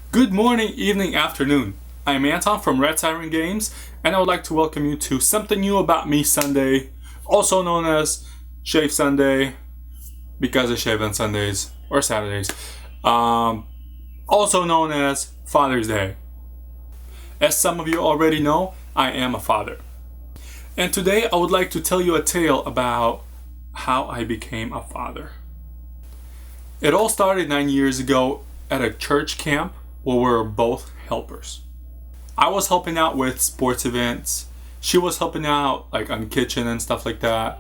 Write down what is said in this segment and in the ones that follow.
Good morning, evening, afternoon. I'm Anton from Red Siren Games, and I would like to welcome you to Something New About Me Sunday, also known as Shave Sunday, because I shave on Sundays or Saturdays. Also known as Father's Day. As some of you already know, I am a father. And today I would like to tell you a tale about how I became a father. It all started 9 years ago at a church camp where we were both helpers. I was helping out with sports events. She was helping out like on the kitchen and stuff like that.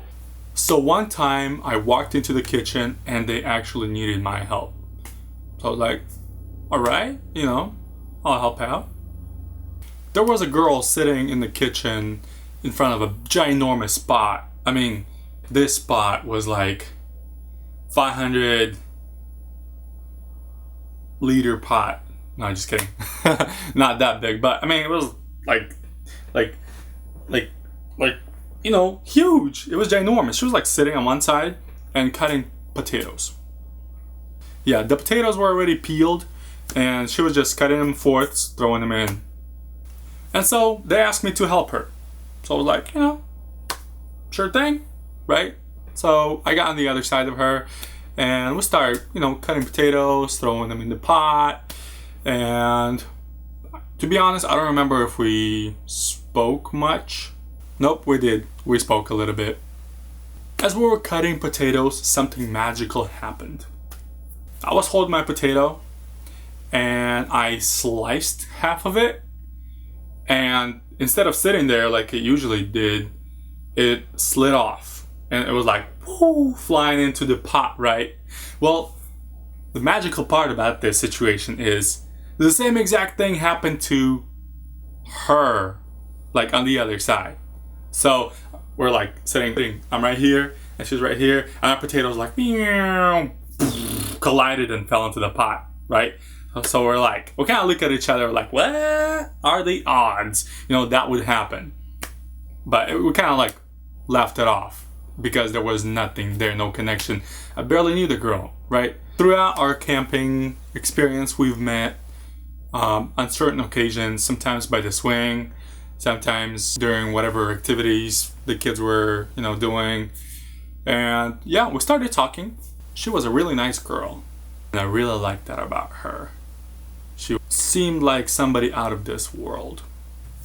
So one time I walked into the kitchen and they actually needed my help. So I was like, all right, I'll help out. There was a girl sitting in the kitchen in front of a ginormous pot. I mean, this spot was like 500 liter pot. No, just kidding. Not that big, but I mean, it was like, huge. It was ginormous. She was like sitting on one side and cutting potatoes. Yeah, the potatoes were already peeled and she was just cutting them fourths, throwing them in. And so they asked me to help her. So I was like, sure thing, right? So I got on the other side of her and we started, cutting potatoes, throwing them in the pot. And to be honest, I don't remember if we spoke much. Nope, we did. We spoke a little bit. As we were cutting potatoes, something magical happened. I was holding my potato and I sliced half of it. And instead of sitting there like it usually did, it slid off. And it was like, whoo, flying into the pot, right? Well, the magical part about this situation is the same exact thing happened to her, like on the other side. So we're like sitting, I'm right here, and she's right here, and our potato was like, collided and fell into the pot, right? So we're like, we kind of look at each other like, what are the odds, that would happen? But we kind of like laughed it off because there was nothing there, no connection. I barely knew the girl, right? Throughout our camping experience, we've met on certain occasions, sometimes by the swing, sometimes during whatever activities the kids were, doing. And yeah, we started talking. She was a really nice girl, and I really liked that about her. She seemed like somebody out of this world.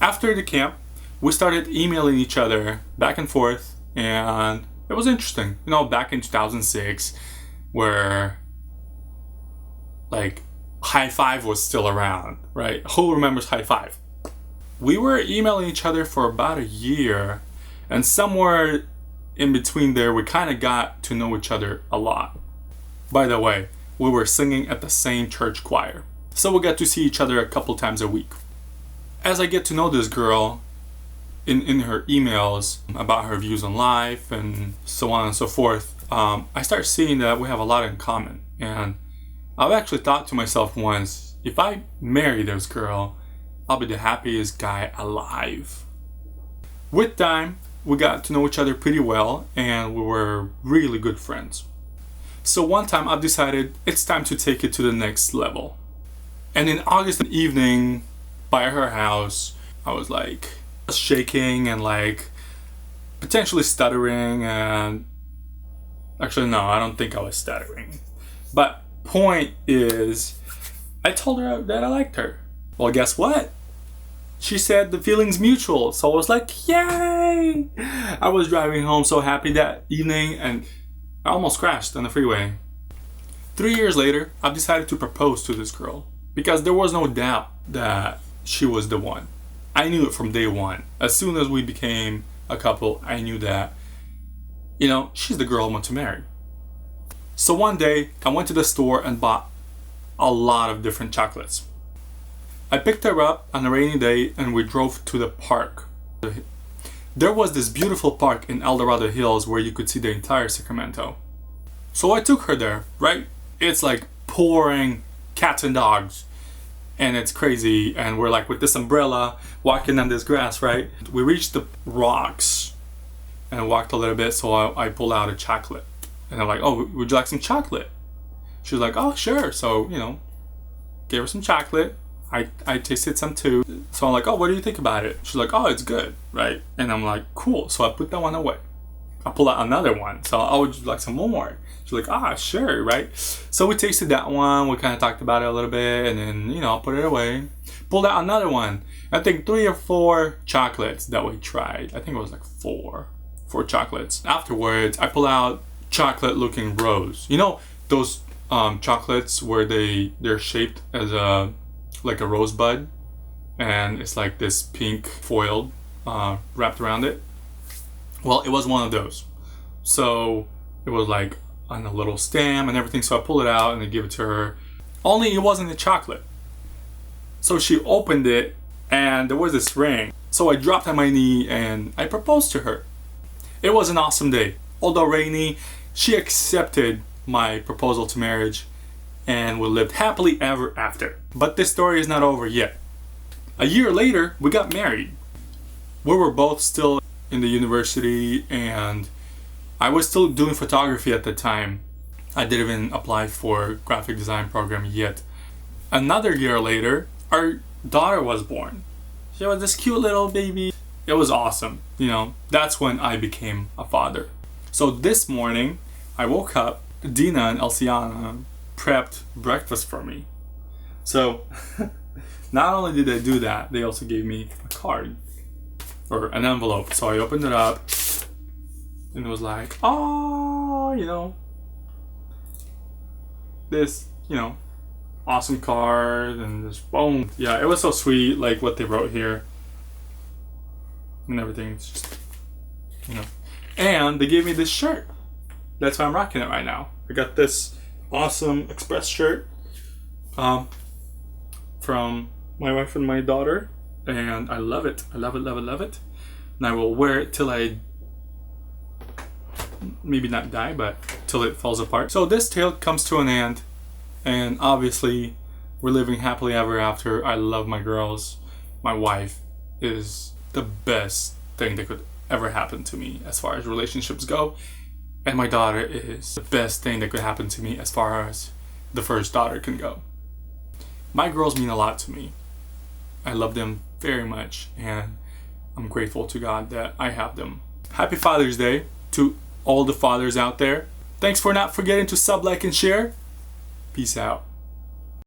After the camp, we started emailing each other back and forth, and it was interesting. Back in 2006, where like High Five was still around, right? Who remembers High Five? We were emailing each other for about a year, and somewhere in between there, we kind of got to know each other a lot. By the way, we were singing at the same church choir, so we got to see each other a couple times a week. As I get to know this girl in her emails about her views on life and so on and so forth, I start seeing that we have a lot in common. And I've actually thought to myself once, if I marry this girl, I'll be the happiest guy alive. With time, we got to know each other pretty well and we were really good friends. So one time I've decided it's time to take it to the next level. And in August evening by her house, I was like shaking and like potentially stuttering, and actually no, I don't think I was stuttering. But point is, I told her that I liked her. Well, guess what? She said the feeling's mutual. So I was like, yay! I was driving home so happy that evening and I almost crashed on the freeway. 3 years later, I've decided to propose to this girl because there was no doubt that she was the one. I knew it from day one. As soon as we became a couple, I knew that, she's the girl I want to marry. So one day, I went to the store and bought a lot of different chocolates. I picked her up on a rainy day and we drove to the park. There was this beautiful park in El Dorado Hills where you could see the entire Sacramento. So I took her there, right? It's like pouring cats and dogs and it's crazy, and we're like with this umbrella walking on this grass, right? We reached the rocks and walked a little bit, so I pulled out a chocolate and I'm like, oh, would you like some chocolate? She was like, oh sure. So gave her some chocolate. I tasted some too. So I'm like, oh, what do you think about it? She's like, oh, it's good, right? And I'm like, cool. So I put that one away. I pull out another one. So, oh, would you like some more? She's like, ah, sure, right? So we tasted that one. We kind of talked about it a little bit, and then, you know, put it away. Pulled out another one. I think 3 or 4 chocolates that we tried. I think it was like 4 chocolates. Afterwards, I pull out chocolate-looking rose. You know those chocolates where they're shaped as like a rosebud, and it's like this pink foil wrapped around it. Well, it was one of those. So it was like on a little stem and everything. So I pulled it out and I gave it to her. Only it wasn't a chocolate. So she opened it and there was this ring. So I dropped on my knee and I proposed to her. It was an awesome day. Although rainy, she accepted my proposal to marriage and we lived happily ever after. But this story is not over yet. A year later, we got married. We were both still in the university and I was still doing photography at the time. I didn't even apply for graphic design program yet. Another year later, our daughter was born. She was this cute little baby. It was awesome. You know, that's when I became a father. So this morning, I woke up, Dina and Elsiana prepped breakfast for me. So not only did they do that, they also gave me a card or an envelope. So I opened it up and it was like, oh, you know, this, you know, awesome card and this boom. Yeah, it was so sweet, like what they wrote here and everything. It's just, you know. And they gave me this shirt. That's why I'm rocking it right now. I got this awesome Express shirt from my wife and my daughter, and I love it. I love it, love it, love it. And I will wear it till I maybe not die, but till it falls apart. So this tale comes to an end, and obviously we're living happily ever after. I love my girls. My wife is the best thing that could ever happen to me as far as relationships go, and my daughter is the best thing that could happen to me as far as the first daughter can go. My girls mean a lot to me. I love them very much, and I'm grateful to God that I have them. Happy Father's Day to all the fathers out there. Thanks for not forgetting to sub, like, and share. Peace out.